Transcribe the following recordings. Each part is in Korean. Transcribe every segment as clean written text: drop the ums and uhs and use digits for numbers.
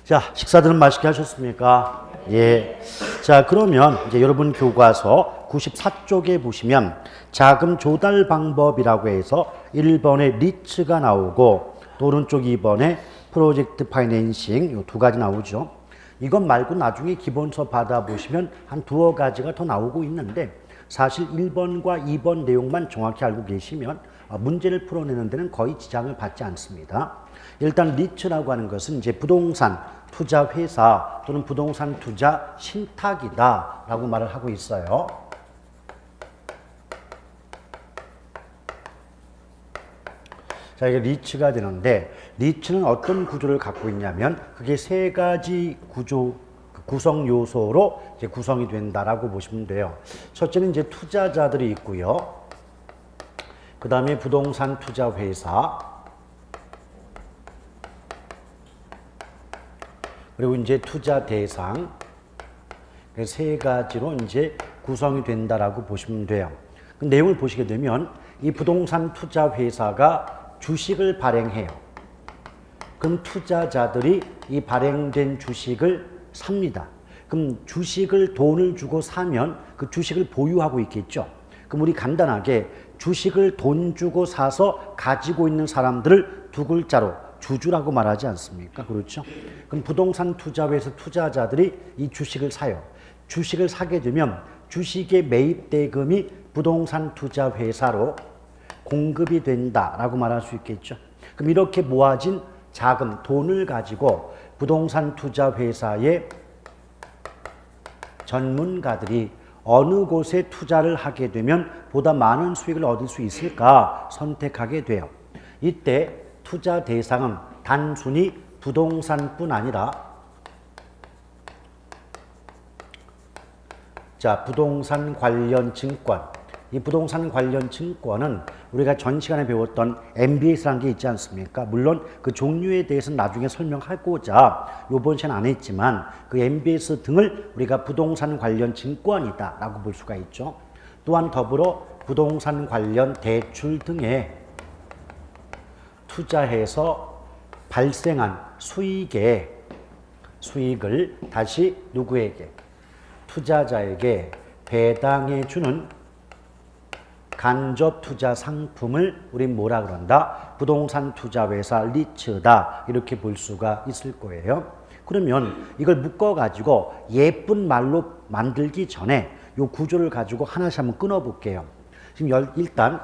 자, 식사들은 맛있게 하셨습니까? 예. 자, 그러면 이제 여러분 교과서 94쪽에 보시면 자금 조달 방법이라고 해서 1번에 리츠가 나오고 또 오른쪽 2번에 프로젝트 파이낸싱 이 두 가지 나오죠. 이것 말고 나중에 기본서 받아보시면 한 두어 가지가 더 나오고 있는데 사실 1번과 2번 내용만 정확히 알고 계시면 문제를 풀어내는 데는 거의 지장을 받지 않습니다. 일단 리츠라고 하는 것은 이제 부동산 투자 회사 또는 부동산 투자 신탁이다라고 말을 하고 있어요. 자, 이게 리츠가 되는데 리츠는 어떤 구조를 갖고 있냐면 그게 세 가지 구성 요소로 이제 구성이 된다라고 보시면 돼요. 첫째는 이제 투자자들이 있고요. 그 다음에 부동산 투자 회사, 그리고 이제 투자 대상, 세 가지로 이제 구성이 된다라고 보시면 돼요. 그 내용을 보시게 되면 이 부동산 투자 회사가 주식을 발행해요. 그럼 투자자들이 이 발행된 주식을 삽니다. 그럼 주식을 돈을 주고 사면 그 주식을 보유하고 있겠죠. 그럼 우리 간단하게 주식을 돈 주고 사서 가지고 있는 사람들을 두 글자로 주주라고 말하지 않습니까? 그렇죠? 그럼 부동산 투자회사 투자자들이 이 주식을 사요. 주식을 사게 되면 주식의 매입 대금이 부동산 투자 회사로 공급이 된다라고 말할 수 있겠죠. 그럼 이렇게 모아진 자금, 돈을 가지고 부동산 투자 회사의 전문가들이 어느 곳에 투자를 하게 되면 보다 많은 수익을 얻을 수 있을까 선택하게 돼요. 이때 투자 대상은 단순히 부동산뿐 아니라 부동산 관련 증권. 이 부동산 관련 증권은 우리가 전 시간에 배웠던 MBS라는 게 있지 않습니까? 물론 그 종류에 대해서는 나중에 설명하고자 이번 시간 안 했지만 그 MBS 등을 우리가 부동산 관련 증권이다 라고 볼 수가 있죠. 또한 더불어 부동산 관련 대출 등에 투자해서 발생한 수익을 다시 누구에게? 투자자에게 배당해 주는 간접 투자 상품을 우린 뭐라 그런다? 부동산 투자 회사 리츠다. 이렇게 볼 수가 있을 거예요. 그러면 이걸 묶어 가지고 예쁜 말로 만들기 전에 이 구조를 가지고 하나씩 한번 끊어 볼게요. 지금 일단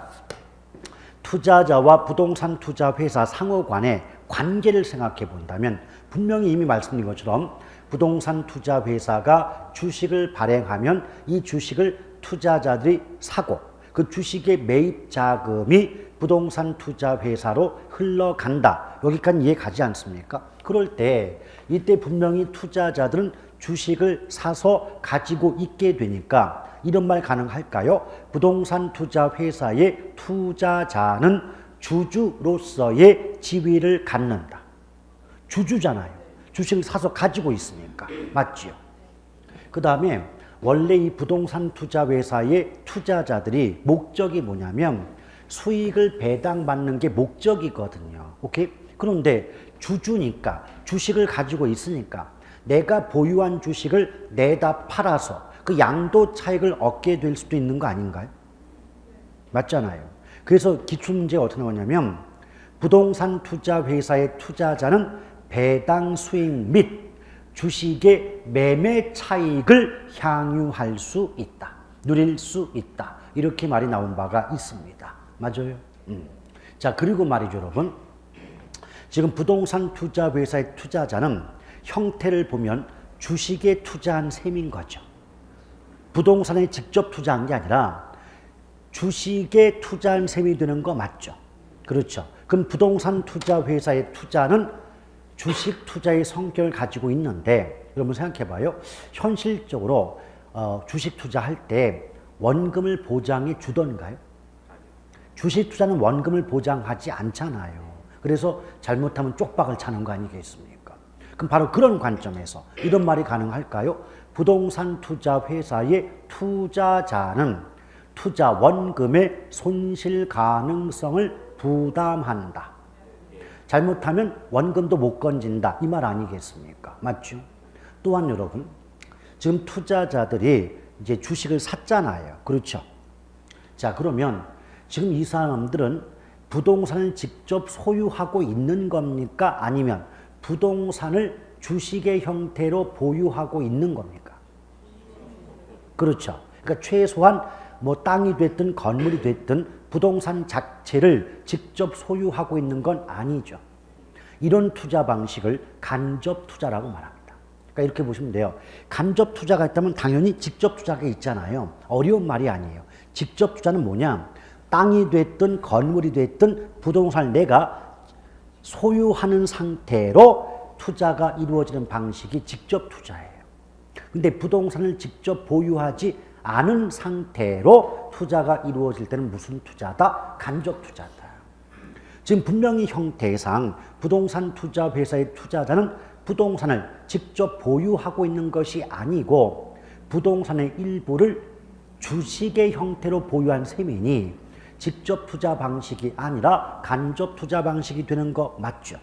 투자자와 부동산 투자 회사 상호 간의 관계를 생각해 본다면 분명히 이미 말씀드린 것처럼 부동산 투자 회사가 주식을 발행하면 이 주식을 투자자들이 사고 그 주식의 매입 자금이 부동산 투자 회사로 흘러간다. 여기까지 이해 가지 않습니까? 그럴 때 이때 분명히 투자자들은 주식을 사서 가지고 있게 되니까 이런 말 가능할까요? 부동산 투자 회사의 투자자는 주주로서의 지위를 갖는다. 주주잖아요. 주식을 사서 가지고 있으니까. 맞지요? 그 다음에 원래 이 부동산 투자 회사의 투자자들이 목적이 뭐냐면 수익을 배당받는 게 목적이거든요. 오케이? 그런데 주주니까 주식을 가지고 있으니까 내가 보유한 주식을 내다 팔아서 그 양도 차익을 얻게 될 수도 있는 거 아닌가요? 맞잖아요. 그래서 기출문제가 어떻게 나오냐면 부동산 투자 회사의 투자자는 배당 수익 및 주식의 매매 차익을 향유할 수 있다. 누릴 수 있다. 이렇게 말이 나온 바가 있습니다. 맞아요? 자, 그리고 말이죠, 여러분. 지금 부동산 투자 회사의 투자자는 형태를 보면 주식에 투자한 셈인 거죠. 부동산에 직접 투자한 게 아니라 주식에 투자한 셈이 되는 거 맞죠? 그렇죠. 그럼 부동산 투자 회사의 투자는 주식 투자의 성격을 가지고 있는데 여러분 생각해 봐요. 현실적으로 주식 투자할 때 원금을 보장해 주던가요? 주식 투자는 원금을 보장하지 않잖아요. 그래서 잘못하면 쪽박을 차는 거 아니겠습니까? 그럼 바로 그런 관점에서 이런 말이 가능할까요? 부동산 투자 회사의 투자자는 투자 원금의 손실 가능성을 부담한다. 잘못하면 원금도 못 건진다. 이 말 아니겠습니까? 맞죠? 또한 여러분, 지금 투자자들이 이제 주식을 샀잖아요. 그렇죠? 자, 그러면 지금 이 사람들은 부동산을 직접 소유하고 있는 겁니까? 아니면 부동산을 주식의 형태로 보유하고 있는 겁니까? 그렇죠. 그러니까 최소한 뭐 땅이 됐든 건물이 됐든 부동산 자체를 직접 소유하고 있는 건 아니죠. 이런 투자 방식을 간접 투자라고 말합니다. 그러니까 이렇게 보시면 돼요. 간접 투자가 있다면 당연히 직접 투자가 있잖아요. 어려운 말이 아니에요. 직접 투자는 뭐냐? 땅이 됐든 건물이 됐든 부동산을 내가 소유하는 상태로 투자가 이루어지는 방식이 직접 투자예요. 근데 부동산을 직접 보유하지 않은 상태로 투자가 이루어질 때는 무슨 투자다? 간접 투자다. 지금 분명히 형태상 부동산 투자 회사의 투자자는 부동산을 직접 보유하고 있는 것이 아니고 부동산의 일부를 주식의 형태로 보유한 셈이니 직접 투자 방식이 아니라 간접 투자 방식이 되는 거 맞죠?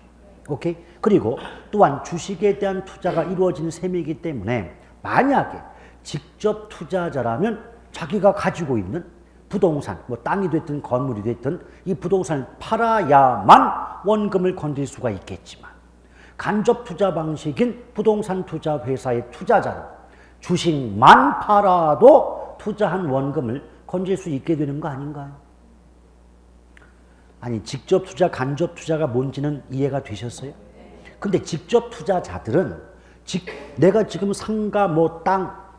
오케이? 그리고 또한 주식에 대한 투자가 이루어진 셈이기 때문에 만약에 직접 투자자라면 자기가 가지고 있는 부동산, 뭐 땅이 됐든 건물이 됐든 이 부동산을 팔아야만 원금을 건질 수가 있겠지만 간접 투자 방식인 부동산 투자 회사의 투자자로 주식만 팔아도 투자한 원금을 건질 수 있게 되는 거 아닌가요? 아니, 직접 투자, 간접 투자가 뭔지는 이해가 되셨어요? 근데 직접 투자자들은 내가 지금 상가, 뭐 땅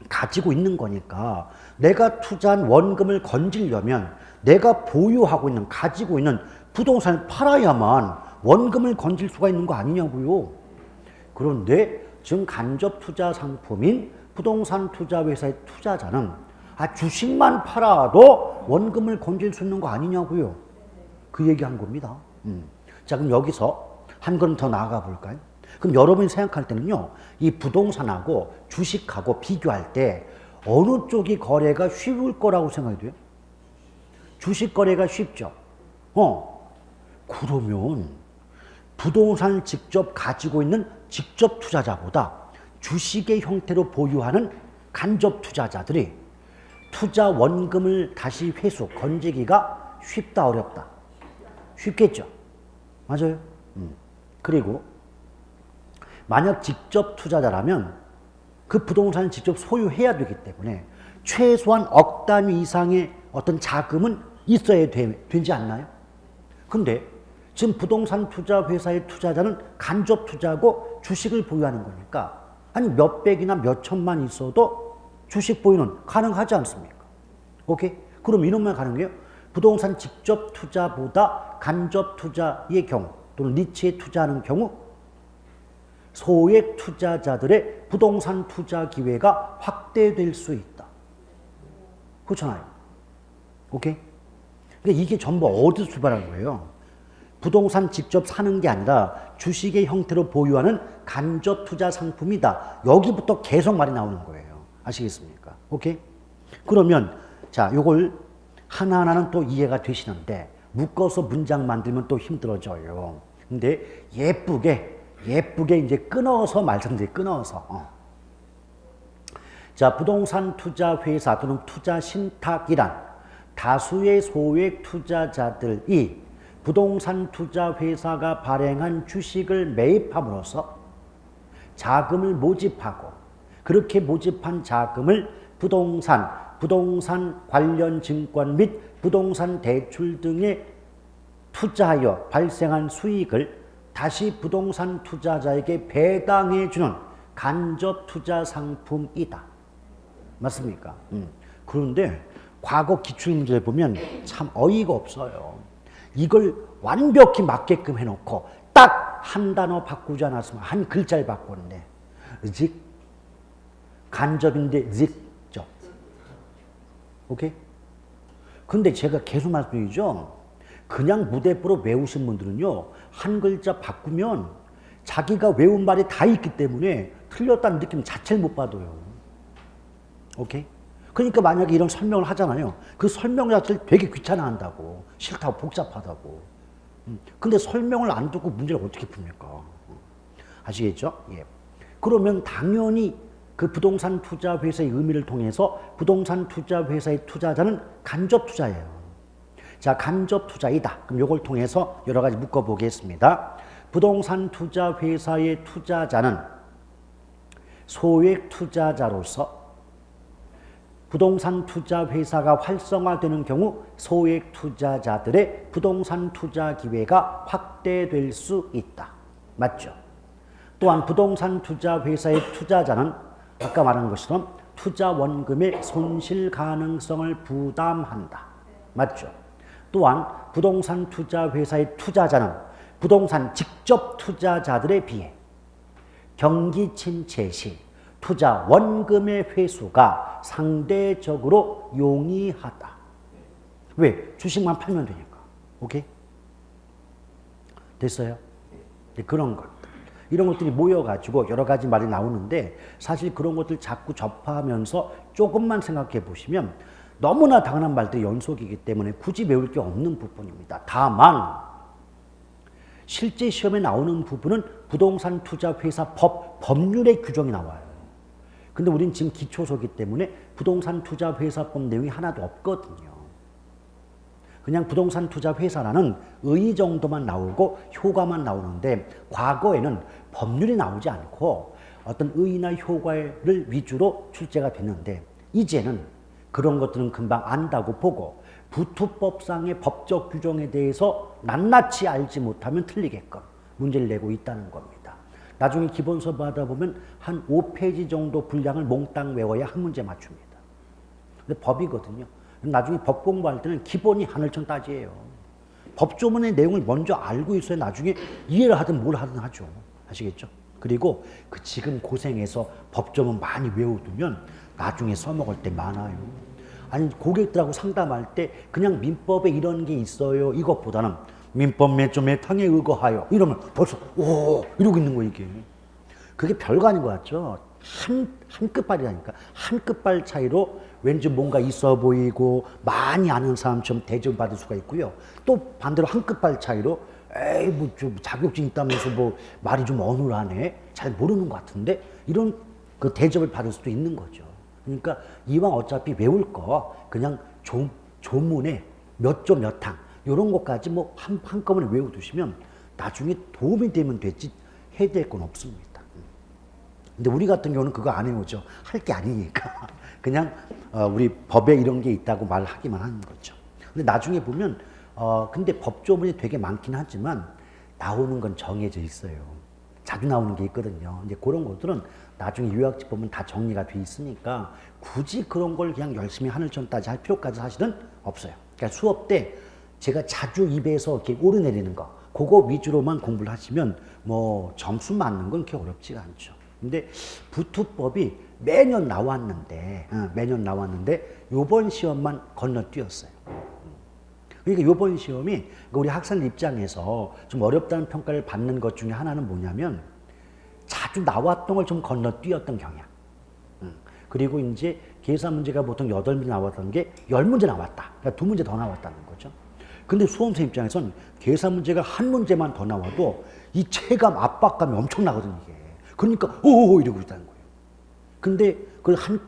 가지고 있는 거니까 내가 투자한 원금을 건지려면 내가 보유하고 있는, 가지고 있는 부동산을 팔아야만 원금을 건질 수가 있는 거 아니냐고요. 그런데 지금 간접 투자 상품인 부동산 투자 회사의 투자자는 주식만 팔아도 원금을 건질 수 있는 거 아니냐고요. 그 얘기한 겁니다. 자, 그럼 여기서 한 걸음 더 나아가 볼까요? 그럼 여러분이 생각할 때는요, 이 부동산하고 주식하고 비교할 때 어느 쪽이 거래가 쉬울 거라고 생각이 돼요? 주식 거래가 쉽죠. 그러면 부동산을 직접 가지고 있는 직접 투자자보다 주식의 형태로 보유하는 간접 투자자들이 투자 원금을 다시 회수, 건지기가 쉽다, 어렵다? 쉽겠죠. 맞아요. 그리고 만약 직접 투자자라면 그 부동산을 직접 소유해야 되기 때문에 최소한 억 단위 이상의 어떤 자금은 있어야 되지 않나요? 근데 지금 부동산 투자 회사의 투자자는 간접 투자고 주식을 보유하는 거니까 아니 몇백이나 몇천만 있어도 주식 보유는 가능하지 않습니까? 오케이? 그럼 이놈만 가능해요? 부동산 직접 투자보다 간접 투자의 경우 또는 니치에 투자하는 경우 소액 투자자들의 부동산 투자 기회가 확대될 수 있다. 그렇잖아요. 오케이? 그러니까 이게 전부 어디서 출발한 거예요? 부동산 직접 사는 게 아니라 주식의 형태로 보유하는 간접 투자 상품이다. 여기부터 계속 말이 나오는 거예요. 아시겠습니까? 오케이? 그러면 자, 요걸 하나하나는 또 이해가 되시는데 묶어서 문장 만들면 또 힘들어져요. 근데 예쁘게 이제 끊어서 말씀드려요. 끊어서. 자, 부동산 투자 회사 또는 투자 신탁이란 다수의 소액 투자자들이 부동산 투자 회사가 발행한 주식을 매입함으로써 자금을 모집하고 그렇게 모집한 자금을 부동산 관련 증권 및 부동산 대출 등에 투자하여 발생한 수익을 다시 부동산 투자자에게 배당해 주는 간접 투자 상품이다. 맞습니까? 그런데 과거 기출문제를 보면 참 어이가 없어요. 이걸 완벽히 맞게끔 해놓고 딱 한 단어 바꾸지 않았으면 한 글자를 바꿨는데 직 간접인데 직접. 오케이? 근데 제가 계속 말씀드리죠. 그냥 무대뽀로 외우신 분들은요, 한 글자 바꾸면 자기가 외운 말이 다 있기 때문에 틀렸다는 느낌 자체를 못 받아요. 오케이? 그러니까 만약에 이런 설명을 하잖아요. 그 설명 자체를 되게 귀찮아 한다고. 싫다고, 복잡하다고. 근데 설명을 안 듣고 문제를 어떻게 풉니까? 아시겠죠? 예. 그러면 당연히 그 부동산 투자 회사의 의미를 통해서 부동산 투자 회사의 투자자는 간접 투자예요. 자, 간접 투자이다. 그럼 이걸 통해서 여러 가지 묶어 보겠습니다. 부동산 투자 회사의 투자자는 소액 투자자로서 부동산 투자 회사가 활성화되는 경우 소액 투자자들의 부동산 투자 기회가 확대될 수 있다. 맞죠? 또한 부동산 투자 회사의 투자자는 아까 말한 것처럼 투자 원금의 손실 가능성을 부담한다. 맞죠? 또한 부동산 투자 회사의 투자자는 부동산 직접 투자자들에 비해 경기 침체 시 투자 원금의 회수가 상대적으로 용이하다. 왜? 주식만 팔면 되니까. 오케이? 됐어요? 네, 그런 것. 이런 것들이 모여가지고 여러 가지 말이 나오는데 사실 그런 것들 자꾸 접하면서 조금만 생각해 보시면 너무나 당연한 말들이 연속이기 때문에 굳이 외울 게 없는 부분입니다. 다만 실제 시험에 나오는 부분은 부동산 투자 회사 법률의 규정이 나와요. 근데 우린 지금 기초서기 때문에 부동산 투자 회사법 내용이 하나도 없거든요. 그냥 부동산 투자 회사라는 의 정도만 나오고 효과만 나오는데 과거에는 법률이 나오지 않고 어떤 의의나 효과를 위주로 출제가 됐는데 이제는 그런 것들은 금방 안다고 보고 부투법상의 법적 규정에 대해서 낱낱이 알지 못하면 틀리게끔 문제를 내고 있다는 겁니다. 나중에 기본서 받아보면 한 5페이지 정도 분량을 몽땅 외워야 한 문제 맞춥니다. 근데 법이거든요. 나중에 법 공부할 때는 기본이 하늘천 따지예요. 법조문의 내용을 먼저 알고 있어야 나중에 이해를 하든 뭘 하든 하죠. 아시겠죠? 그리고 그 지금 고생해서 법조문 많이 외워두면 나중에 써먹을 때 많아요. 아니 고객들하고 상담할 때 그냥 민법에 이런 게 있어요. 이것보다는 민법 몇 조 몇 항에 의거하여 이러면 벌써 오 이러고 있는 거 이게. 그게 별거 아닌 것 같죠. 한 끝발이라니까. 한 끝발 차이로 왠지 뭔가 있어 보이고 많이 아는 사람처럼 대접받을 수가 있고요. 또 반대로 한 끝발 차이로 에이 뭐 좀 자격증 있다면서 뭐 말이 좀 어눌하네. 잘 모르는 것 같은데 이런 그 대접을 받을 수도 있는 거죠. 그러니까 이왕 어차피 외울 거 그냥 조문에 몇 조 몇 항 이런 것까지 뭐 한꺼번에 외워두시면 나중에 도움이 되면 됐지 해야 될 건 없습니다. 근데 우리 같은 경우는 그거 안 해오죠. 할 게 아니니까. 그냥 우리 법에 이런 게 있다고 말하기만 하는 거죠. 근데 나중에 보면 근데 법조문이 되게 많긴 하지만 나오는 건 정해져 있어요. 자주 나오는 게 있거든요. 이제 그런 것들은 나중에 요약집 보면 다 정리가 돼 있으니까 굳이 그런 걸 그냥 열심히 하늘천 따지 할 필요까지 사실은 없어요. 그러니까 수업 때 제가 자주 입에서 이렇게 오르내리는 거 그거 위주로만 공부를 하시면 뭐 점수 맞는 건 그렇게 어렵지가 않죠. 근데 부투법이 매년 나왔는데 요번 시험만 건너뛰었어요. 그러니까 요번 시험이 우리 학생 입장에서 좀 어렵다는 평가를 받는 것 중에 하나는 뭐냐면 자주 나왔던 걸 좀 건너뛰었던 경향. 그리고 이제 계산 문제가 보통 8문제 나왔던 게 10문제 나왔다. 그러니까 2문제 더 나왔다는 거죠. 근데 수험생 입장에서는 계산 문제가 한 문제만 더 나와도 이 체감, 압박감이 엄청나거든요, 이게. 그러니까 오 이러고 있다는 거예요. 근데 그걸 한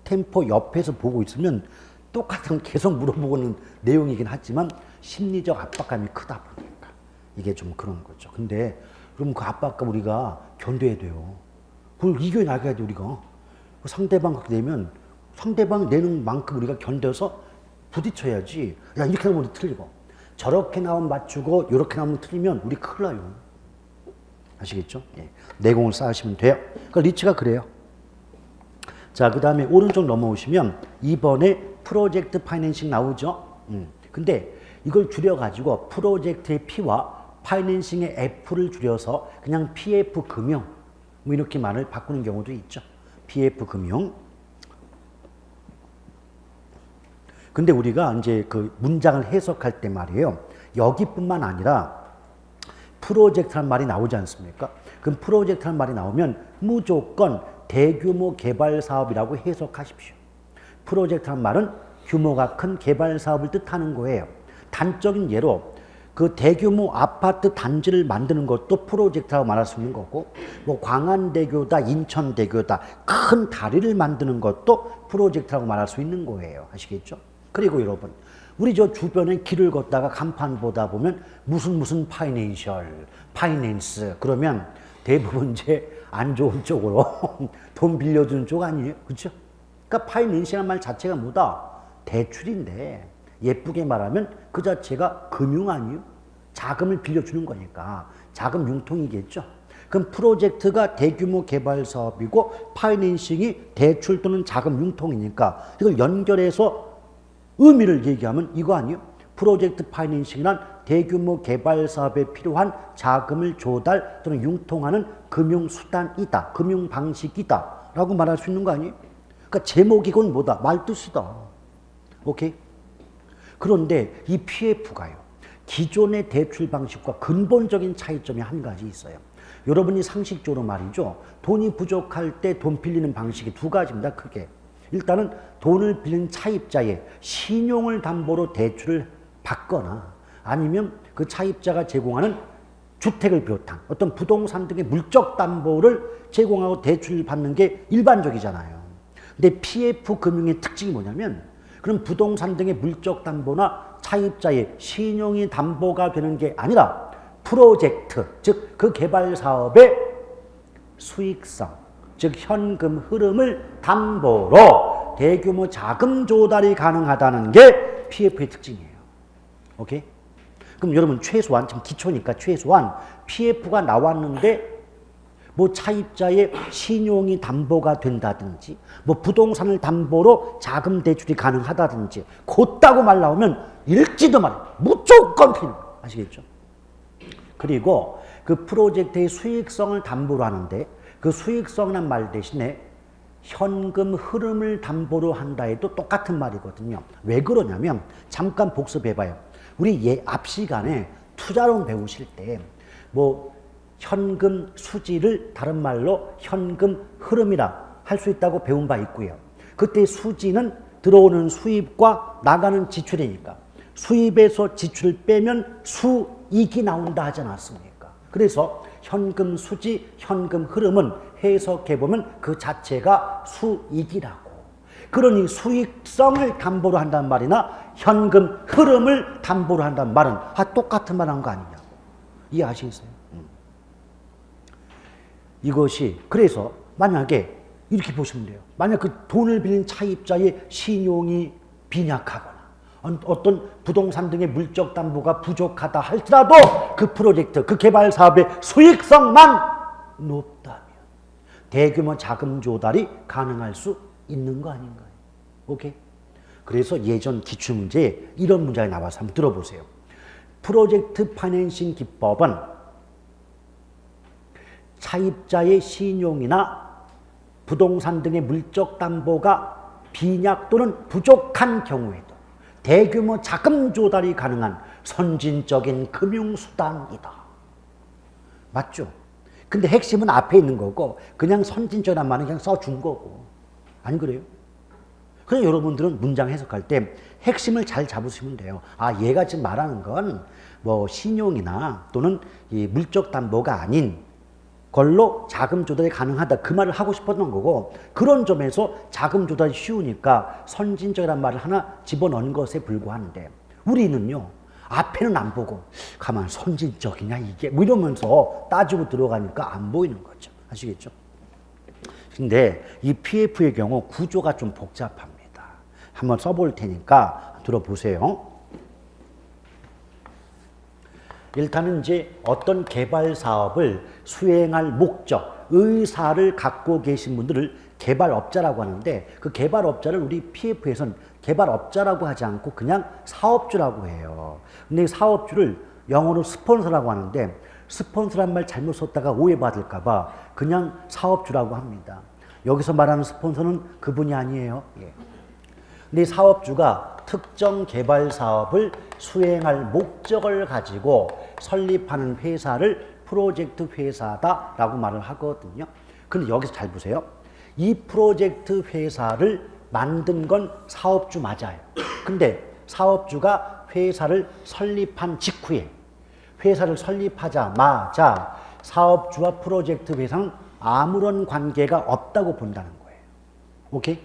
템포 옆에서 보고 있으면 똑같은 계속 물어보는 내용이긴 하지만 심리적 압박감이 크다 보니까 이게 좀 그런 거죠. 근데 그럼 그 압박감 우리가 견뎌야 돼요. 그걸 이겨 나가야 돼 우리가. 상대방 그렇게 되면 상대방 내는 만큼 우리가 견뎌서 부딪혀야지. 야 이렇게 나오면 우리 틀리고 저렇게 나오면 맞추고 이렇게 나오면 틀리면 우리 큰일 나요. 아시겠죠? 예. 내공을 쌓으시면 돼요. 그러니까 리츠가 그래요. 자, 그 다음에 오른쪽 넘어오시면 이번에 프로젝트 파이낸싱 나오죠? 근데 이걸 줄여가지고 프로젝트의 P와 파이낸싱의 F를 줄여서 그냥 PF 금융 뭐 이렇게 말을 바꾸는 경우도 있죠. PF 금융. 근데 우리가 이제 그 문장을 해석할 때 말이에요. 여기뿐만 아니라 프로젝트란 말이 나오지 않습니까? 그럼 프로젝트란 말이 나오면 무조건 대규모 개발 사업이라고 해석하십시오. 프로젝트란 말은 규모가 큰 개발 사업을 뜻하는 거예요. 단적인 예로 그 대규모 아파트 단지를 만드는 것도 프로젝트라고 말할 수 있는 거고, 뭐 광안대교다, 인천대교다, 큰 다리를 만드는 것도 프로젝트라고 말할 수 있는 거예요. 아시겠죠? 그리고 여러분, 우리 저 주변에 길을 걷다가 간판 보다 보면 무슨 파이낸스 그러면 대부분 이제 안 좋은 쪽으로 돈 빌려주는 쪽 아니에요? 그렇죠? 그러니까 파이낸스라는 말 자체가 뭐다? 대출인데 예쁘게 말하면 그 자체가 금융 아니에요? 자금을 빌려주는 거니까 자금 융통이겠죠. 그럼 프로젝트가 대규모 개발 사업이고 파이낸싱이 대출 또는 자금 융통이니까 이걸 연결해서 의미를 얘기하면 이거 아니에요? 프로젝트 파이낸싱이란 대규모 개발 사업에 필요한 자금을 조달 또는 융통하는 금융 수단이다. 금융 방식이다. 라고 말할 수 있는 거 아니에요? 그러니까 제목이건 뭐다? 말뜻이다. 오케이? 그런데 이 PF가요. 기존의 대출 방식과 근본적인 차이점이 한 가지 있어요. 여러분이 상식적으로 말이죠. 돈이 부족할 때 돈 빌리는 방식이 두 가지입니다. 크게. 일단은 돈을 빌린 차입자의 신용을 담보로 대출을 받거나 아니면 그 차입자가 제공하는 주택을 비롯한 어떤 부동산 등의 물적 담보를 제공하고 대출을 받는 게 일반적이잖아요. 근데 PF 금융의 특징이 뭐냐면 그럼 부동산 등의 물적 담보나 차입자의 신용이 담보가 되는 게 아니라 프로젝트, 즉 그 개발 사업의 수익성, 즉 현금 흐름을 담보로 대규모 자금 조달이 가능하다는 게 PF의 특징이에요. 오케이? 그럼 여러분 최소한 지금 기초니까 최소한 PF가 나왔는데 뭐 차입자의 신용이 담보가 된다든지 뭐 부동산을 담보로 자금 대출이 가능하다든지 곧다고 말 나오면 읽지도 말아요. 무조건 필요. 아시겠죠? 그리고 그 프로젝트의 수익성을 담보로 하는데 그 수익성이란 말 대신에 현금 흐름을 담보로 한다 해도 똑같은 말이거든요. 왜 그러냐면 잠깐 복습해봐요. 우리 앞 시간에 투자론 배우실 때 뭐 현금 수지를 다른 말로 현금 흐름이라 할 수 있다고 배운 바 있고요. 그때 수지는 들어오는 수입과 나가는 지출이니까 수입에서 지출을 빼면 수익이 나온다 하지 않았습니까? 그래서 현금 수지, 현금 흐름은 해석해보면 그 자체가 수익이라고. 그러니 수익성을 담보로 한다는 말이나 현금 흐름을 담보로 한다는 말은 똑같은 말 한 거 아니냐고. 이해하시겠어요? 이것이 그래서 만약에 이렇게 보시면 돼요. 만약 그 돈을 빌린 차입자의 신용이 빈약하거나 어떤 부동산 등의 물적 담보가 부족하다 할지라도 그 프로젝트, 그 개발 사업의 수익성만 높다면 대규모 자금 조달이 가능할 수 있는 거 아닌가요? 오케이? 그래서 예전 기출문제에 이런 문제가 나와서 한번 들어보세요. 프로젝트 파이낸싱 기법은 차입자의 신용이나 부동산 등의 물적 담보가 빈약 또는 부족한 경우에도 대규모 자금 조달이 가능한 선진적인 금융수단이다. 맞죠? 근데 핵심은 앞에 있는 거고 그냥 선진적이란 말은 그냥 써준 거고. 안 그래요? 그래서 여러분들은 문장 해석할 때 핵심을 잘 잡으시면 돼요. 얘가 지금 말하는 건 뭐 신용이나 또는 이 물적 담보가 아닌 걸로 자금 조달이 가능하다. 그 말을 하고 싶었던 거고 그런 점에서 자금 조달이 쉬우니까 선진적이란 말을 하나 집어넣은 것에 불과한데 우리는요. 앞에는 안 보고 가만 선진적이냐 이게 뭐 이러면서 따지고 들어가니까 안 보이는 거죠. 아시겠죠? 근데 이 PF의 경우 구조가 좀 복잡합니다. 한번 써볼 테니까 들어보세요. 일단은 이제 어떤 개발 사업을 수행할 목적, 의사를 갖고 계신 분들을 개발업자라고 하는데 그 개발업자를 우리 PF에서는 개발업자라고 하지 않고 그냥 사업주라고 해요. 근데 사업주를 영어로 스폰서라고 하는데 스폰서란 말 잘못 썼다가 오해받을까 봐 그냥 사업주라고 합니다. 여기서 말하는 스폰서는 그분이 아니에요. 예. 근데 사업주가 특정 개발 사업을 수행할 목적을 가지고 설립하는 회사를 프로젝트 회사다라고 말을 하거든요. 근데 여기서 잘 보세요. 이 프로젝트 회사를 만든 건 사업주 맞아요. 근데 사업주가 회사를 설립한 직후에 회사를 설립하자마자 사업주와 프로젝트 회사는 아무런 관계가 없다고 본다는 거예요. 오케이?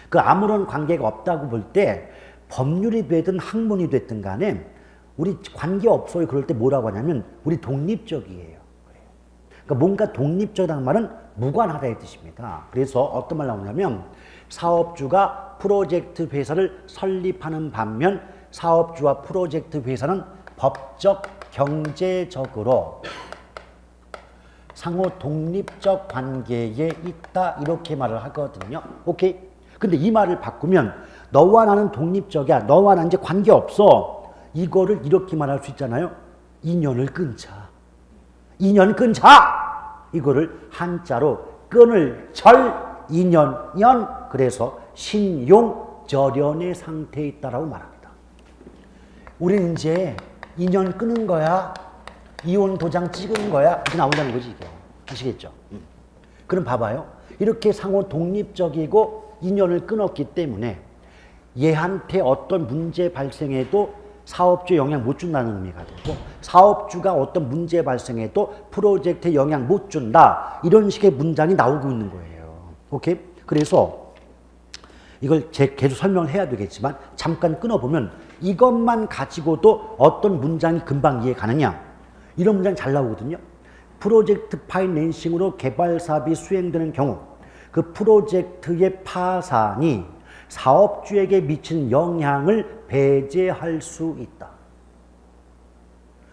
그 아무런 관계가 없다고 볼 때 법률이 되든 학문이 됐든 간에 우리 관계 없어요. 그럴 때 뭐라고 하냐면 우리 독립적이에요. 그러니까 뭔가 독립적이라는 말은 무관하다의 뜻입니다. 그래서 어떤 말 나오냐면 사업주가 프로젝트 회사를 설립하는 반면 사업주와 프로젝트 회사는 법적, 경제적으로 상호 독립적 관계에 있다 이렇게 말을 하거든요. 오케이? 근데 이 말을 바꾸면 너와 나는 독립적이야. 너와 나는 이제 관계 없어. 이거를 이렇게 말할 수 있잖아요. 인연을 끊자. 인연 끊자. 이거를 한자로 끊을 절 인연연 그래서 신용절연의 상태에 있다라고 말합니다. 우리는 이제 인연 끊은 거야. 이혼 도장 찍은 거야. 이렇게 나온다는 거지 이게. 아시겠죠? 그럼 봐봐요. 이렇게 상호 독립적이고 인연을 끊었기 때문에 얘한테 어떤 문제 발생해도 사업주에 영향 못 준다는 의미가 되고 사업주가 어떤 문제 발생해도 프로젝트에 영향 못 준다. 이런 식의 문장이 나오고 있는 거예요. 오케이? 그래서 이걸 계속 설명을 해야 되겠지만 잠깐 끊어보면 이것만 가지고도 어떤 문장이 금방 이해 가느냐. 이런 문장이 잘 나오거든요. 프로젝트 파이낸싱으로 개발 사업이 수행되는 경우 그 프로젝트의 파산이 사업주에게 미치는 영향을 배제할 수 있다.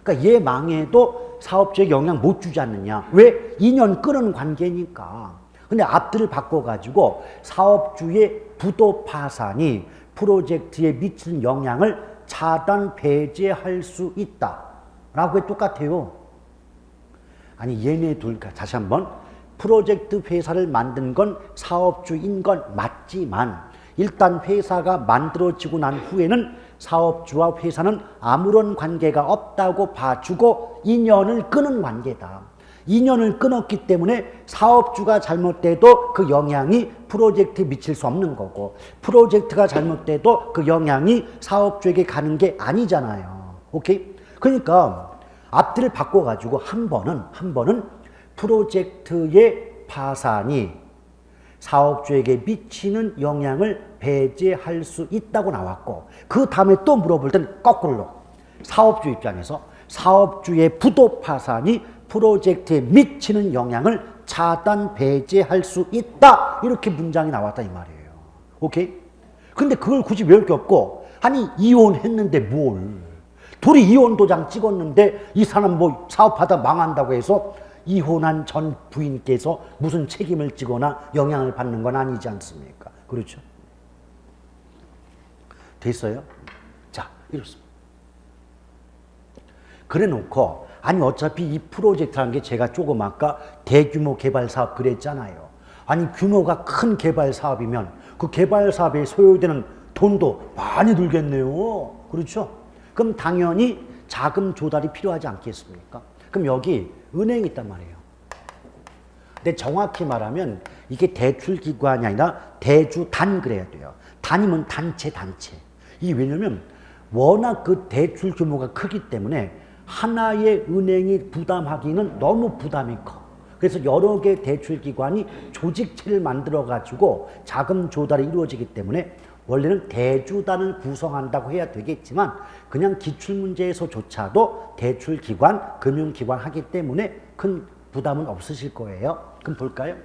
그러니까 얘 망해도 사업주에게 영향 못 주지 않느냐. 왜? 인연 끊은 관계니까. 근데 앞뒤를 바꿔가지고 사업주의 부도 파산이 프로젝트에 미치는 영향을 차단 배제할 수 있다. 라고 해 똑같아요. 아니 얘네 둘 다시 한번 프로젝트 회사를 만든 건 사업주인 건 맞지만 일단 회사가 만들어지고 난 후에는 사업주와 회사는 아무런 관계가 없다고 봐주고 인연을 끊은 관계다. 인연을 끊었기 때문에 사업주가 잘못돼도 그 영향이 프로젝트에 미칠 수 없는 거고 프로젝트가 잘못돼도 그 영향이 사업주에게 가는 게 아니잖아요. 오케이? 그러니까 앞뒤를 바꿔가지고 한 번은 프로젝트의 파산이 사업주에게 미치는 영향을 배제할 수 있다고 나왔고 그 다음에 또 물어볼 때는 거꾸로 사업주 입장에서 사업주의 부도 파산이 프로젝트에 미치는 영향을 차단 배제할 수 있다 이렇게 문장이 나왔다 이 말이에요. 오케이? 근데 그걸 굳이 외울 게 없고 아니 이혼했는데 뭘 둘이 이혼 도장 찍었는데 이 사람 뭐 사업하다 망한다고 해서 이혼한 전 부인께서 무슨 책임을 지거나 영향을 받는 건 아니지 않습니까? 그렇죠? 됐어요? 자, 이렇습니다. 그래 놓고 아니 어차피 이 프로젝트라는 게 제가 조금 아까 대규모 개발 사업 그랬잖아요. 아니 규모가 큰 개발 사업이면 그 개발 사업에 소요되는 돈도 많이 들겠네요. 그렇죠? 그럼 당연히 자금 조달이 필요하지 않겠습니까? 그럼 여기 은행이 있단 말이에요. 근데 정확히 말하면 이게 대출기관이 아니라 대주단 그래야 돼요. 단이면 단체. 이 왜냐면 워낙 그 대출 규모가 크기 때문에 하나의 은행이 부담하기는 너무 부담이 커. 그래서 여러 개 대출기관이 조직체를 만들어가지고 자금 조달이 이루어지기 때문에 원래는 대주단을 구성한다고 해야 되겠지만 그냥 기출문제에서조차도 대출기관, 금융기관 하기 때문에 큰 부담은 없으실 거예요. 그럼 볼까요?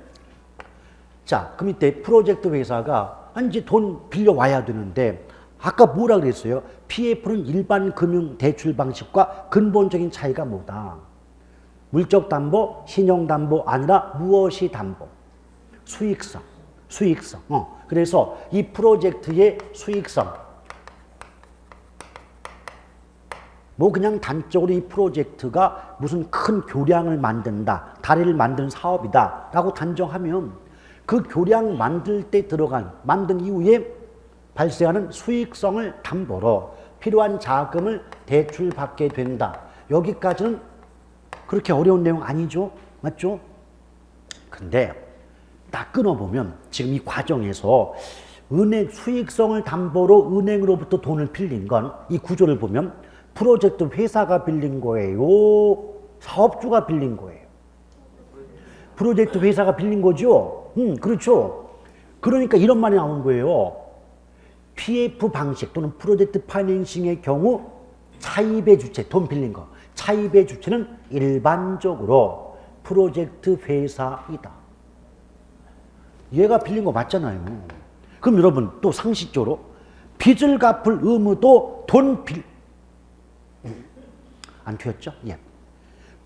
자, 그럼 이때 프로젝트 회사가 이제 돈 빌려와야 되는데 아까 뭐라 그랬어요? PF는 일반 금융 대출 방식과 근본적인 차이가 뭐다? 물적 담보, 신용 담보 아니라 무엇이 담보? 수익성. 그래서 이 프로젝트의 수익성. 뭐 그냥 단적으로 이 프로젝트가 무슨 큰 교량을 만든다, 다리를 만드는 사업이다 라고 단정하면 그 교량 만들 때 만든 이후에 발생하는 수익성을 담보로 필요한 자금을 대출받게 된다. 여기까지는 그렇게 어려운 내용 아니죠? 맞죠? 근데 딱 끊어보면 지금 이 과정에서 은행 수익성을 담보로 은행으로부터 돈을 빌린 건 이 구조를 보면 프로젝트 회사가 빌린 거예요? 사업주가 빌린 거예요? 프로젝트 회사가 빌린 거죠? 그렇죠. 그러니까 이런 말이 나오는 거예요. PF 방식 또는 프로젝트 파이낸싱의 경우 차입의 주체, 돈 빌린 거. 차입의 주체는 일반적으로 프로젝트 회사이다. 얘가 빌린 거 맞잖아요. 그럼 여러분 또 상식적으로 빚을 갚을 의무도 안 튀었죠? 예.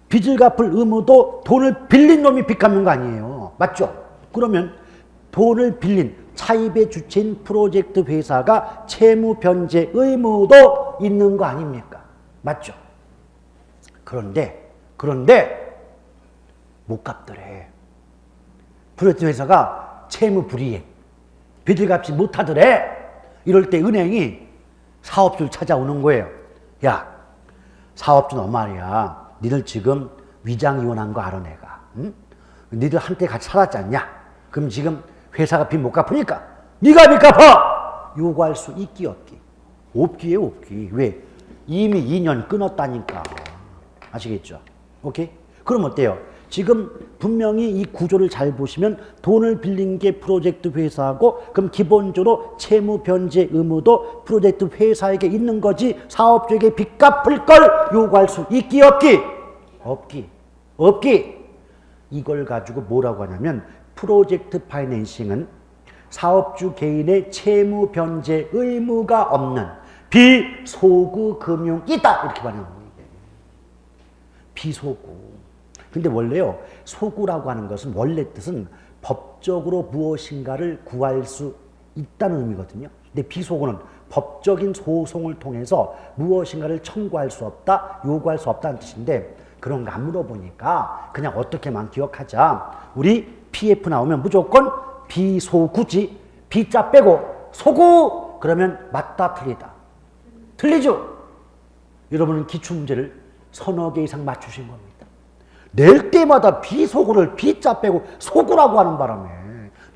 빚을 갚을 의무도 돈을 빌린 놈이 빚 갚는 거 아니에요. 맞죠? 그러면 돈을 빌린 차입의 주체인 프로젝트 회사가 채무 변제 의무도 있는 거 아닙니까? 맞죠? 그런데 못 갚더래. 프로젝트 회사가 채무 불이행, 빚을 갚지 못하더래. 이럴 때 은행이 사업주를 찾아오는 거예요. 야, 사업주 너 말이야. 니들 지금 위장 이혼한 거 알아 내가. 응? 니들 한때 같이 살았지 않냐? 그럼 지금 회사가 빚 못 갚으니까 네가 빚 갚아! 요구할 수 있기 없기? 없기에 없기. 왜? 이미 2년 끊었다니까. 아시겠죠? 오케이? 그럼 어때요? 지금 분명히 이 구조를 잘 보시면 돈을 빌린 게 프로젝트 회사고 그럼 기본적으로 채무 변제 의무도 프로젝트 회사에게 있는 거지 사업주에게 빚 갚을 걸 요구할 수 있기 없기? 없기. 이걸 가지고 뭐라고 하냐면 프로젝트 파이낸싱은 사업주 개인의 채무 변제 의무가 없는 비소구 금융이다. 이렇게 말하는 거예요. 비소구. 근데 원래요, 소구라고 하는 것은 원래 뜻은 법적으로 무엇인가를 구할 수 있다는 의미거든요. 근데 비소구는 법적인 소송을 통해서 무엇인가를 청구할 수 없다, 요구할 수 없다는 뜻인데 그런 거 안 물어보니까 그냥 어떻게만 기억하자. 우리 PF 나오면 무조건 비소구지. B자 빼고 소구 그러면 맞다 틀리다. 틀리죠? 여러분은 기출문제를 서너 개 이상 맞추신 겁니다. 낼 때마다 비소구를 B자 빼고 소구라고 하는 바람에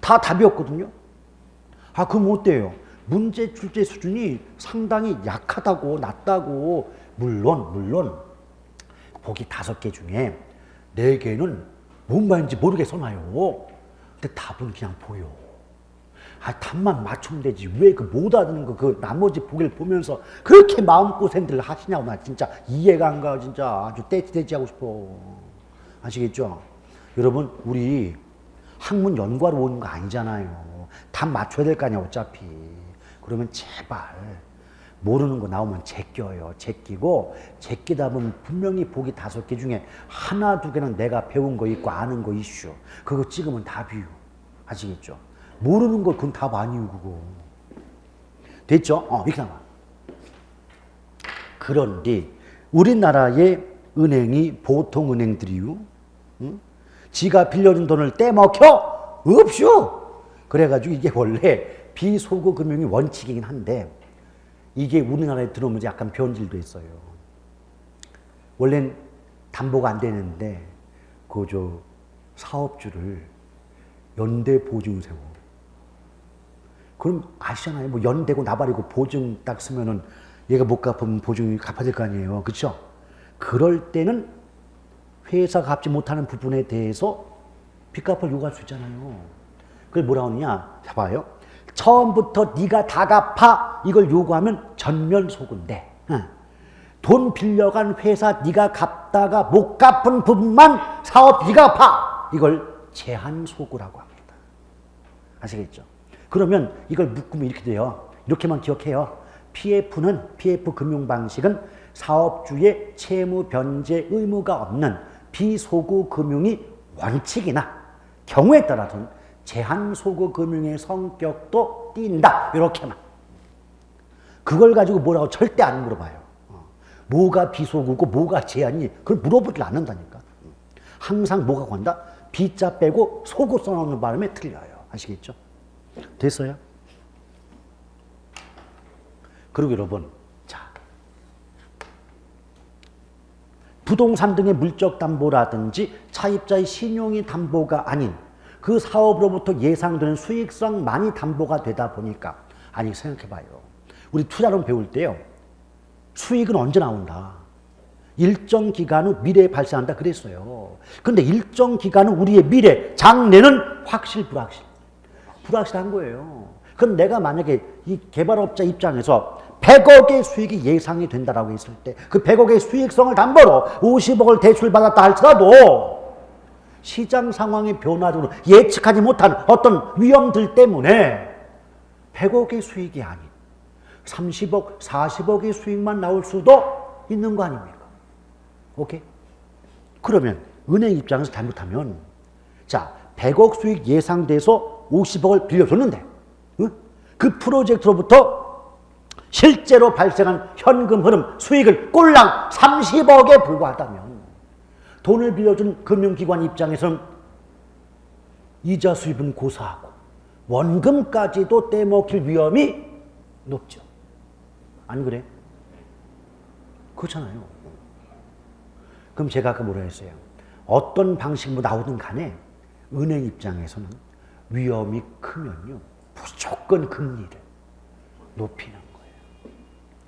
다 답이었거든요. 아, 그럼 어때요? 문제 출제 수준이 상당히 약하다고 낮다고 물론 보기 5개 중에 4개는 뭔 말인지 모르겠어 놔요. 근데 답은 그냥 보여. 아, 답만 맞추면 되지. 왜 그 못 알아듣는 거, 그 나머지 보기를 보면서 그렇게 마음고생들을 하시냐고. 나 진짜 이해가 안 가. 진짜 아주 떼찌떼찌 하고 싶어. 아시겠죠? 여러분, 우리 학문 연구하러 오는 거 아니잖아요. 답 맞춰야 될 거 아니야, 어차피. 그러면 제발 모르는 거 나오면 제껴요. 제끼고 제끼다 보면 분명히 보기 5개 중에 하나, 2개는 내가 배운 거 있고 아는 거 이슈. 그거 찍으면 답이요. 아시겠죠? 모르는 거 그건 답 아니에요, 그거. 됐죠? 이렇게 나와. 그런데 우리나라의 은행이 보통 은행들이요. 응? 지가 빌려준 돈을 떼먹혀? 없쇼. 그래가지고 이게 원래 비소구 금융이 원칙이긴 한데 이게 우리나라에 들어오면서 약간 변질도 있어요. 원래는 담보가 안 되는데 사업주를 연대 보증 세워. 그럼 아시잖아요. 뭐 연대고 나발이고 보증 딱 쓰면은 얘가 못 갚으면 보증이 갚아야 될 거 아니에요. 그렇죠? 그럴 때는 회사가 갚지 못하는 부분에 대해서 빚값을 요구할 수 있잖아요. 그걸 뭐라 하느냐? 봐봐요. 처음부터 네가 다 갚아 이걸 요구하면 전면소구인데 돈 빌려간 회사 네가 갚다가 못 갚은 부분만 사업 네가 갚아 이걸 제한소구라고 합니다. 아시겠죠? 그러면 이걸 묶으면 이렇게 돼요. 이렇게만 기억해요. PF 금융 방식은 사업주의 채무 변제 의무가 없는 비소구 금융이 원칙이나 경우에 따라서는 제한소구 금융의 성격도 띈다. 이렇게만. 그걸 가지고 뭐라고 절대 안 물어봐요. 뭐가 비소구고 뭐가 제한이 그걸 물어보질 않는다니까. 항상 뭐가 간다? B자 빼고 소구 써놓는 바람에 틀려요. 아시겠죠? 됐어요? 그리고 여러분, 자, 부동산 등의 물적 담보라든지 차입자의 신용이 담보가 아닌 그 사업으로부터 예상되는 수익성만이 담보가 되다 보니까, 아니 생각해봐요. 우리 투자론 배울 때요, 수익은 언제 나온다. 일정 기간 후 미래에 발생한다 그랬어요. 그런데 일정 기간 후 우리의 미래, 장래는 확실, 불확실. 불확실한 거예요. 그럼 내가 만약에 이 개발업자 입장에서 100억의 수익이 예상이 된다라고 했을 때 그 100억의 수익성을 담보로 50억을 대출받았다 할지라도 시장 상황의 변화적으로 예측하지 못한 어떤 위험들 때문에 100억의 수익이 아닌 30억, 40억의 수익만 나올 수도 있는 거 아닙니까? 오케이? 그러면 은행 입장에서 잘못하면 자, 100억 수익 예상돼서 50억을 빌려줬는데 그 프로젝트로부터 실제로 발생한 현금 흐름 수익을 꼴랑 30억에 불과하다면 돈을 빌려준 금융기관 입장에서는 이자 수입은 고사하고 원금까지도 떼먹힐 위험이 높죠. 안 그래? 그렇잖아요. 그럼 제가 아까 뭐라 했어요? 어떤 방식으로 나오든 간에 은행 입장에서는 위험이 크면요 무조건 금리를 높이는 거예요.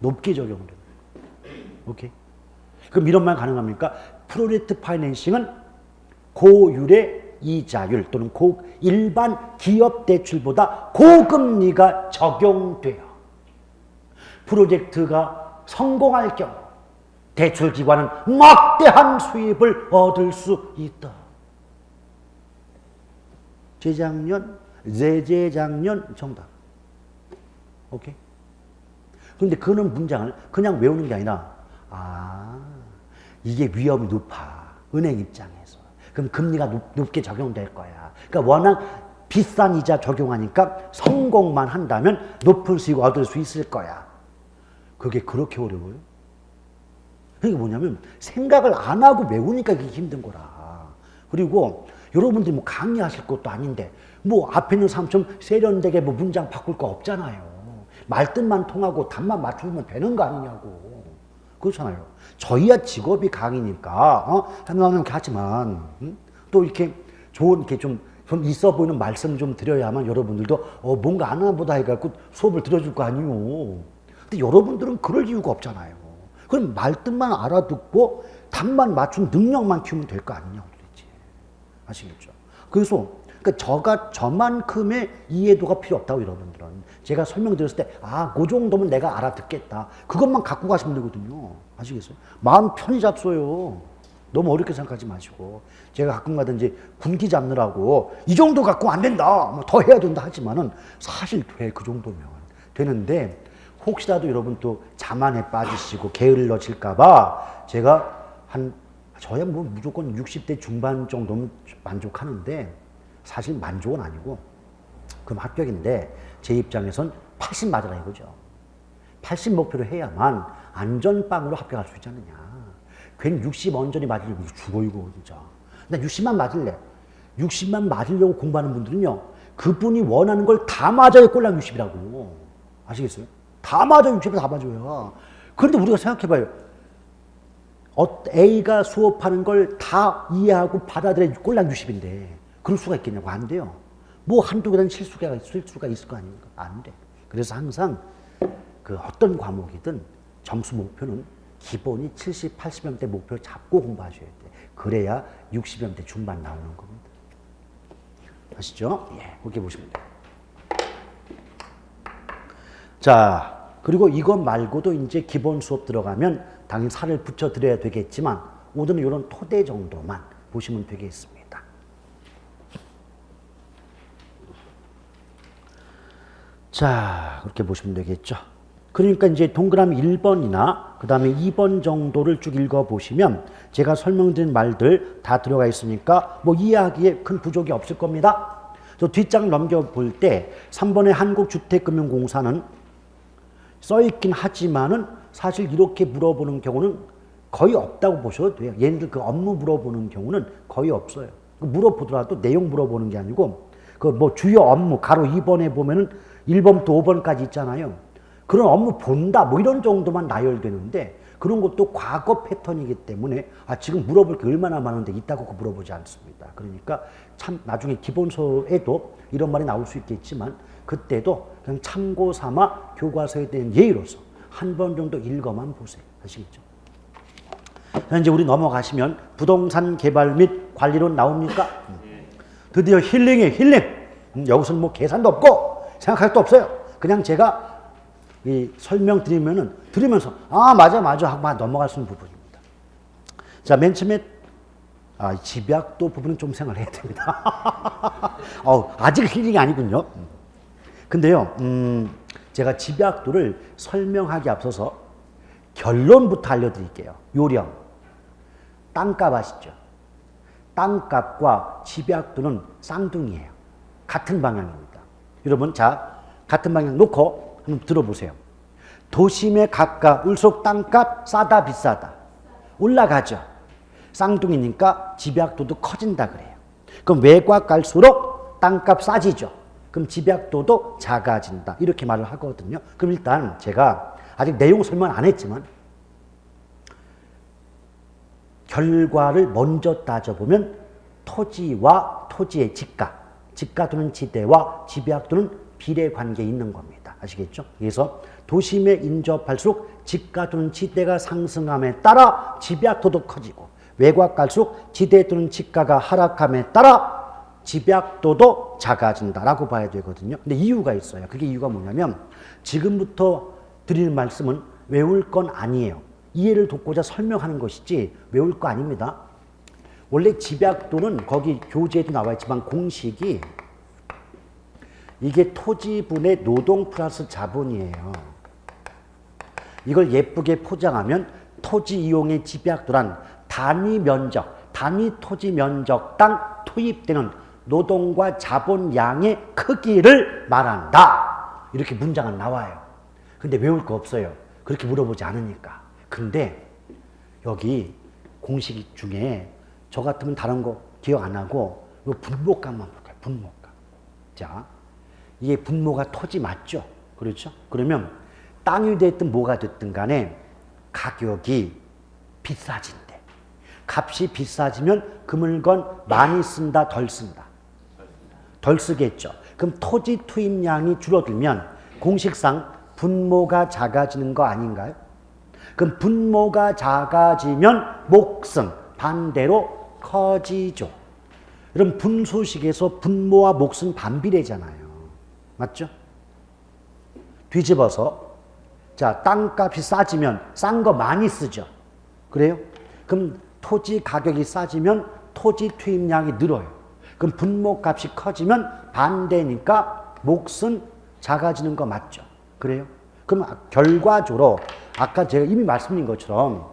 높게 적용되는 거예요. 오케이? 그럼 이런 말 가능합니까? 프로젝트 파이낸싱은 고율의 이자율 또는 일반 기업 대출보다 고금리가 적용돼요. 프로젝트가 성공할 경우 대출기관은 막대한 수입을 얻을 수 있다. 재작년, 재재작년 정답. 오케이? 그런데 그런 문장을 그냥 외우는 게 아니라 이게 위험이 높아. 은행 입장에서. 그럼 금리가 높게 적용될 거야. 그러니까 워낙 비싼 이자 적용하니까 성공만 한다면 높은 수익을 얻을 수 있을 거야. 그게 그렇게 어려워요? 그게 뭐냐면 생각을 안 하고 외우니까 그게 힘든 거라. 그리고 여러분들이 뭐 강의하실 것도 아닌데 뭐 앞에 있는 사람처럼 세련되게 뭐 문장 바꿀 거 없잖아요. 말뜻만 통하고 답만 맞추면 되는 거 아니냐고. 그렇잖아요. 저희야 직업이 강의니까 하면 하지만 또 이렇게 좋은 이렇게 좀 있어 보이는 말씀 좀 드려야만 여러분들도 뭔가 안 하나 보다 해갖고 수업을 들어줄 거 아니에요. 근데 여러분들은 그럴 이유가 없잖아요. 그럼 말뜻만 알아듣고 답만 맞춘 능력만 키우면 될 거 아니냐고 그랬지. 아시겠죠? 그래서 그러니까 저만큼의 이해도가 필요 없다고 여러분들은. 제가 설명드렸을 때 그 정도면 내가 알아듣겠다. 그것만 갖고 가시면 되거든요. 아시겠어요? 마음 편히 잡소요. 너무 어렵게 생각하지 마시고. 제가 가끔 가든지 분기 잡느라고 이 정도 갖고 안 된다. 뭐 더 해야 된다 하지만은 사실 돼. 그 정도면 되는데 혹시라도 여러분 또 자만에 빠지시고 게을러질까봐 제가 저야 뭐 무조건 60대 중반 정도면 만족하는데 사실 만족은 아니고 그럼 합격인데 제 입장에선 80 맞으라 이거죠. 80 목표로 해야만 안전빵으로 합격할 수 있지 않느냐. 괜히 60 언저리 맞으려고 죽어 이거 진짜. 나 60만 맞을래. 60만 맞으려고 공부하는 분들은요. 그분이 원하는 걸 다 맞아야 꼴랑 60이라고. 아시겠어요? 다 맞아 60이 다 맞아요. 그런데 우리가 생각해봐요. A가 수업하는 걸 다 이해하고 받아들여 꼴랑 60인데 그럴 수가 있겠냐고. 안 돼요. 뭐 한두 개는 실수가 있을 거 아닙니까? 안 돼. 그래서 항상 그 어떤 과목이든 점수 목표는 기본이 70, 80점대 목표를 잡고 공부하셔야 돼. 그래야 60점대 중반 나오는 겁니다. 아시죠? 예, 그렇게 보시면 돼요. 자, 그리고 이것 말고도 이제 기본 수업 들어가면 당연히 살을 붙여드려야 되겠지만 오늘은 이런 토대 정도만 보시면 되겠습니다. 자, 그렇게 보시면 되겠죠. 그러니까 이제 동그라미 1번이나 그 다음에 2번 정도를 쭉 읽어보시면 제가 설명드린 말들 다 들어가 있으니까 뭐 이해하기에 큰 부족이 없을 겁니다. 저 뒷장을 넘겨볼 때 3번의 한국주택금융공사는 써있긴 하지만은 사실 이렇게 물어보는 경우는 거의 없다고 보셔도 돼요. 얘네들 그 업무 물어보는 경우는 거의 없어요. 물어보더라도 내용 물어보는 게 아니고 그 뭐 주요 업무 가로 2번에 보면은 1번부터 5번까지 있잖아요. 그런 업무 본다 뭐 이런 정도만 나열되는데 그런 것도 과거 패턴이기 때문에 지금 물어볼 게 얼마나 많은데 있다고 물어보지 않습니다. 그러니까 참 나중에 기본서에도 이런 말이 나올 수 있겠지만 그때도 그냥 참고 삼아 교과서에 대한 예의로서 한 번 정도 읽어만 보세요. 아시겠죠? 현재 우리 넘어가시면 부동산 개발 및 관리론 나옵니까? 드디어 힐링이에요, 힐링. 여기서는 뭐 계산도 없고 생각할 것도 없어요. 그냥 제가 들으면서 아 맞아 하고 넘어갈 수 있는 부분입니다. 자, 맨 처음에 집약도 부분은 좀 생각을 해야 됩니다. 아직 힐링이 아니군요. 근데요, 제가 집약도를 설명하기 앞서서 결론부터 알려드릴게요. 요령. 땅값 아시죠? 땅값과 집약도는 쌍둥이에요. 같은 방향입니다. 여러분, 자, 같은 방향 놓고 한번 들어보세요. 도심에 가까울수록 땅값 싸다 비싸다? 올라가죠. 쌍둥이니까 집약도도 커진다 그래요. 그럼 외곽 갈수록 땅값 싸지죠. 그럼 집약도도 작아진다. 이렇게 말을 하거든요. 그럼 일단 제가 아직 내용 설명 안 했지만 결과를 먼저 따져보면 토지와 토지의 집가도는 지대와 집약도는 비례관계에 있는 겁니다. 아시겠죠? 그래서 도심에 인접할수록 집가도는 지대가 상승함에 따라 집약도도 커지고 외곽 갈수록 지대 또는 집가가 하락함에 따라 집약도도 작아진다라고 봐야 되거든요. 근데 이유가 있어요. 그게 이유가 뭐냐면 지금부터 드릴 말씀은 외울 건 아니에요. 이해를 돕고자 설명하는 것이지 외울 거 아닙니다. 원래 집약도는 거기 교재에도 나와 있지만 공식이 이게 토지분의 노동 플러스 자본이에요. 이걸 예쁘게 포장하면 토지 이용의 집약도란 단위 면적, 단위 토지 면적당 투입되는 노동과 자본량의 크기를 말한다. 이렇게 문장은 나와요. 근데 외울 거 없어요. 그렇게 물어보지 않으니까. 근데 여기 공식 중에 저 같으면 다른 거 기억 안 하고 이 분모값만 볼까요? 분모값. 자, 이게 분모가 토지 맞죠? 그렇죠? 그러면 땅이 됐든 뭐가 됐든 간에 가격이 비싸진대. 값이 비싸지면 그 물건 많이 쓴다, 덜 쓴다? 덜 쓰겠죠. 그럼 토지 투입량이 줄어들면 공식상 분모가 작아지는 거 아닌가요? 그럼 분모가 작아지면 몫은 반대로 커지죠. 그럼 분수식에서 분모와 몫은 반비례잖아요. 맞죠? 뒤집어서 자, 땅값이 싸지면 싼 거 많이 쓰죠. 그래요? 그럼 토지 가격이 싸지면 토지 투입량이 늘어요. 그럼 분모값이 커지면 반대니까 몫은 작아지는 거 맞죠? 그래요? 그럼 결과적으로 아까 제가 이미 말씀드린 것처럼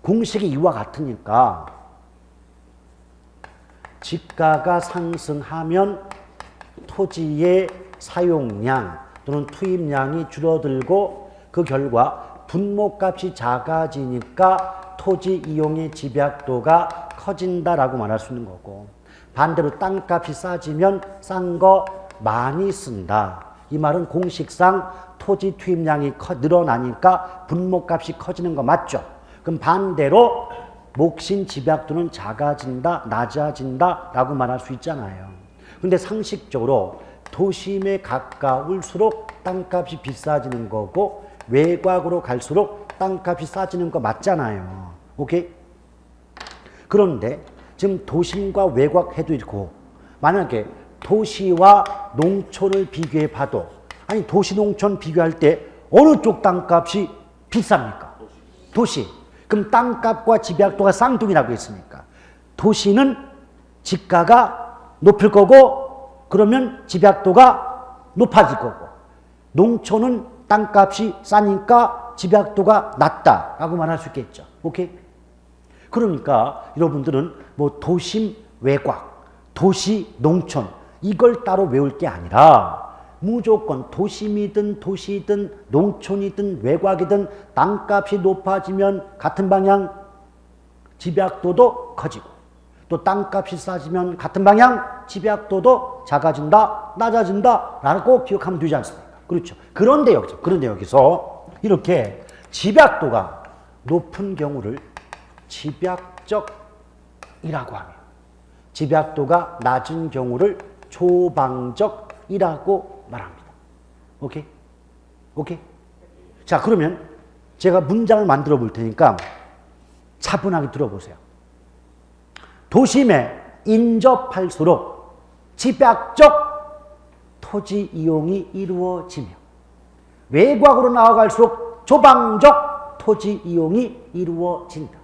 공식이 이와 같으니까 집가가 상승하면 토지의 사용량 또는 투입량이 줄어들고 그 결과 분모값이 작아지니까 토지 이용의 집약도가 커진다라고 말할 수 있는 거고, 반대로 땅값이 싸지면 싼 거 많이 쓴다. 이 말은 공식상 토지 투입량이 늘어나니까 분모값이 커지는 거 맞죠? 그럼 반대로 몫인 집약도는 작아진다, 낮아진다 라고 말할 수 있잖아요. 근데 상식적으로 도심에 가까울수록 땅값이 비싸지는 거고 외곽으로 갈수록 땅값이 싸지는 거 맞잖아요. 오케이? 그런데 지금 도심과 외곽 해도 있고 만약에 도시와 농촌을 비교해 봐도 아니 도시 농촌 비교할 때 어느 쪽 땅값이 비쌉니까? 도시. 그럼 땅값과 집약도가 쌍둥이라고 했으니까 도시는 집가가 높을 거고 그러면 집약도가 높아질 거고 농촌은 땅값이 싸니까 집약도가 낮다라고 말할 수 있겠죠. 오케이? 그러니까 여러분들은 뭐 도심 외곽, 도시 농촌 이걸 따로 외울 게 아니라 무조건 도심이든 도시든 농촌이든 외곽이든 땅값이 높아지면 같은 방향 집약도도 커지고 또 땅값이 싸지면 같은 방향 집약도도 작아진다, 낮아진다 라고 기억하면 되지 않습니까? 그렇죠. 그런데 여기서 이렇게 집약도가 높은 경우를 집약적이라고 하며 집약도가 낮은 경우를 조방적이라고 말합니다. 오케이? 오케이? 자, 그러면 제가 문장을 만들어 볼 테니까 차분하게 들어보세요. 도심에 인접할수록 집약적 토지 이용이 이루어지며 외곽으로 나아갈수록 조방적 토지 이용이 이루어진다.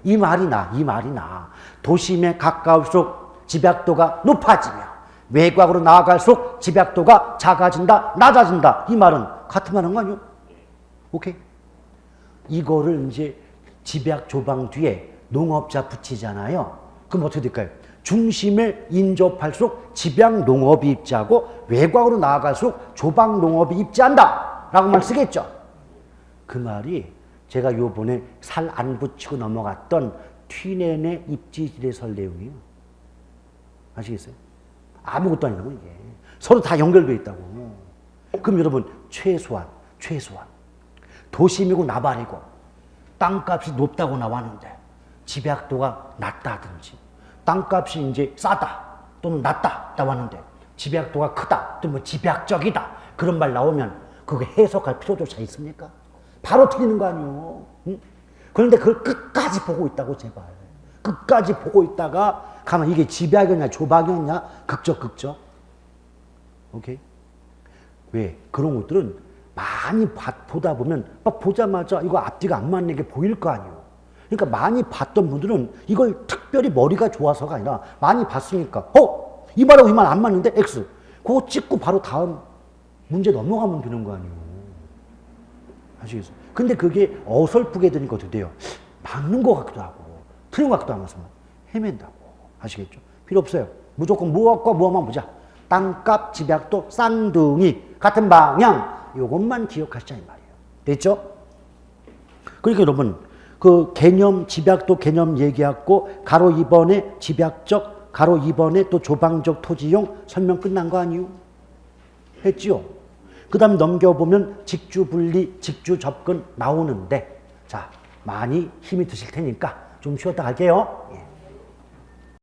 이 말이 나. 도심에 가까울수록 집약도가 높아지며 외곽으로 나아갈수록 집약도가 작아진다, 낮아진다. 이 말은 같은 말 한 거 아니에요? 오케이? 이거를 이제 집약 조방 뒤에 농업자 붙이잖아요. 그럼 어떻게 될까요? 중심에 인접할수록 집약 농업이 입지하고 외곽으로 나아갈수록 조방 농업이 입지한다 라고 말 쓰겠죠. 그 말이 제가 요번에 살 안 붙이고 넘어갔던 튀넨의 입지지례설 내용이에요. 아시겠어요? 아무것도 아니라고 이게. 서로 다 연결되어 있다고. 그럼 여러분 최소한 도심이고 나발이고 땅값이 높다고 나왔는데 집약도가 낮다든지 땅값이 이제 싸다 또는 낮다 나왔는데 집약도가 크다 또는 뭐 집약적이다 그런 말 나오면 그거 해석할 필요조차 있습니까? 바로 틀리는 거 아니에요. 응? 그런데 그걸 끝까지 보고 있다고 제발. 끝까지 보고 있다가 가만 이게 집약이었냐 조박이었냐 극적. 오케이? 왜? 그런 것들은 많이 보다 보면 막 보자마자 이거 앞뒤가 안 맞는 게 보일 거 아니에요. 그러니까 많이 봤던 분들은 이걸 특별히 머리가 좋아서가 아니라 많이 봤으니까 이 말하고 이 말 안 맞는데 X 그거 찍고 바로 다음 문제 넘어가면 되는 거 아니에요. 아시겠어요? 근데 그게 어설프게 되니까 어떻게 돼요? 맞는 것 같기도 하고 틀린 것 같기도 하면서 헤맨다고. 아시겠죠? 필요 없어요. 무조건 무엇과 무엇만 보자. 땅값, 집약도, 쌍둥이 같은 방향 요것만 기억하시자 이 말이에요. 됐죠? 그러니까 여러분 그 개념, 집약도 개념 얘기하고 가로 2번에 집약적, 가로 2번에 또 조방적 토지용 설명 끝난 거 아니에요? 했지요? 그 다음 넘겨보면 직주 분리, 직주 접근 나오는데 자 많이 힘이 드실 테니까 좀 쉬었다 갈게요. 예.